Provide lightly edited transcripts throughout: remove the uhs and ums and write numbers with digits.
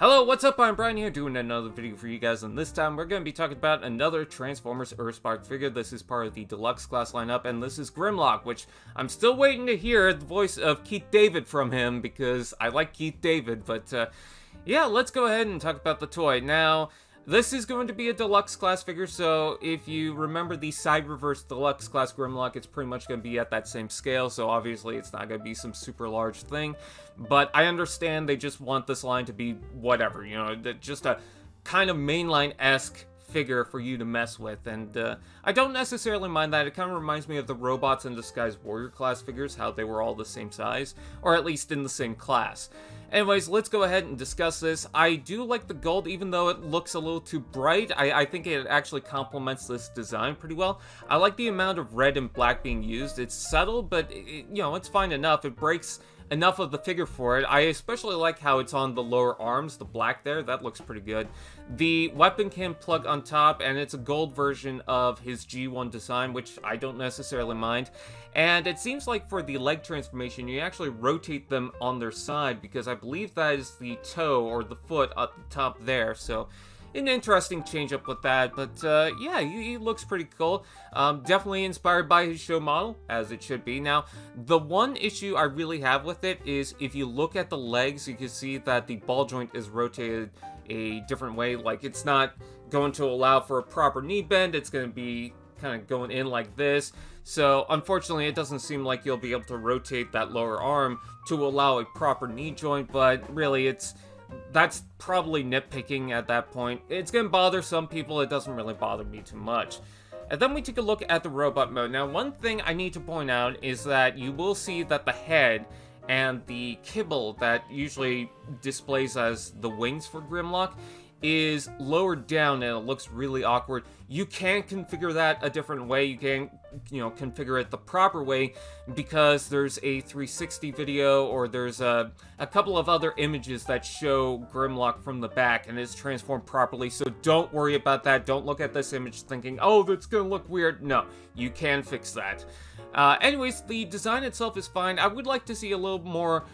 Hello, what's up? I'm Brian here doing another video for you guys, and this time we're going to be talking about another Transformers EarthSpark figure. This is part of the Deluxe class lineup, and this is Grimlock, which I'm still waiting to hear the voice of Keith David from him, because I like Keith David, but yeah, let's go ahead and talk about the toy. Now, this is going to be a Deluxe class figure, so if you remember the side reverse Deluxe class Grimlock, it's pretty much going to be at that same scale, so obviously it's not going to be some super large thing. But I understand they just want this line to be whatever, you know, just a kind of mainline-esque figure for you to mess with, and I don't necessarily mind that. It kind of reminds me of the Robots in Disguise Warrior class figures, how they were all the same size, or at least in the same class. Anyways, let's go ahead and discuss this. I do like the gold, even though it looks a little too bright. I think it actually complements this design pretty well. I like the amount of red and black being used. It's subtle, but you know, it's fine enough. It breaks enough of the figure for it. I especially like how it's on the lower arms, the black there, that looks pretty good. The weapon can plug on top, and it's a gold version of his G1 design, which I don't necessarily mind. And it seems like for the leg transformation, you actually rotate them on their side, because I believe that is the toe or the foot at the top there, so an interesting change up with that, but yeah, he looks pretty cool. Definitely inspired by his show model, as it should be. Now, the one issue I really have with it is if you look at the legs, you can see that the ball joint is rotated a different way. Like, it's not going to allow for a proper knee bend, it's going to be kind of going in like this. So, unfortunately, it doesn't seem like you'll be able to rotate that lower arm to allow a proper knee joint, but really, that's probably nitpicking at that point. It's gonna bother some people, it doesn't really bother me too much. And then we take a look at the robot mode. Now, one thing I need to point out is that you will see that the head and the kibble that usually displays as the wings for Grimlock is lowered down, and it looks really awkward. You can configure that a different way. You can, you know, configure it the proper way, because there's a 360 video, or there's a couple of other images that show Grimlock from the back, and it's transformed properly, so don't worry about that. Don't look at this image thinking, oh, that's gonna look weird. No, you can fix that. Anyways, the design itself is fine. I would like to see a little more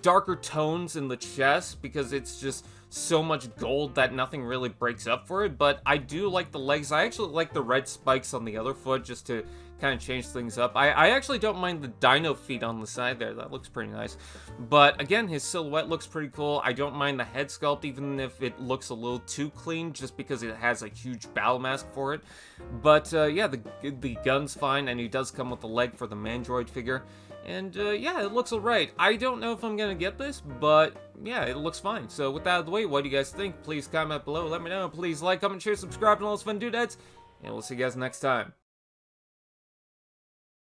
darker tones in the chest, because it's just so much gold that nothing really breaks up for it, but I do like the legs. I actually like the red spikes on the other foot, just to kind of change things up. I actually don't mind the dino feet on the side there. That looks pretty nice. But again, his silhouette looks pretty cool. I don't mind the head sculpt, even if it looks a little too clean, just because it has a huge battle mask for it. But yeah, the gun's fine, and he does come with the leg for the Mandroid figure. And yeah, it looks alright. I don't know if I'm gonna get this, but yeah, it looks fine. So with that out of the way, what do you guys think? Please comment below, let me know. Please like, comment, share, subscribe, and all those fun doodads. And we'll see you guys next time.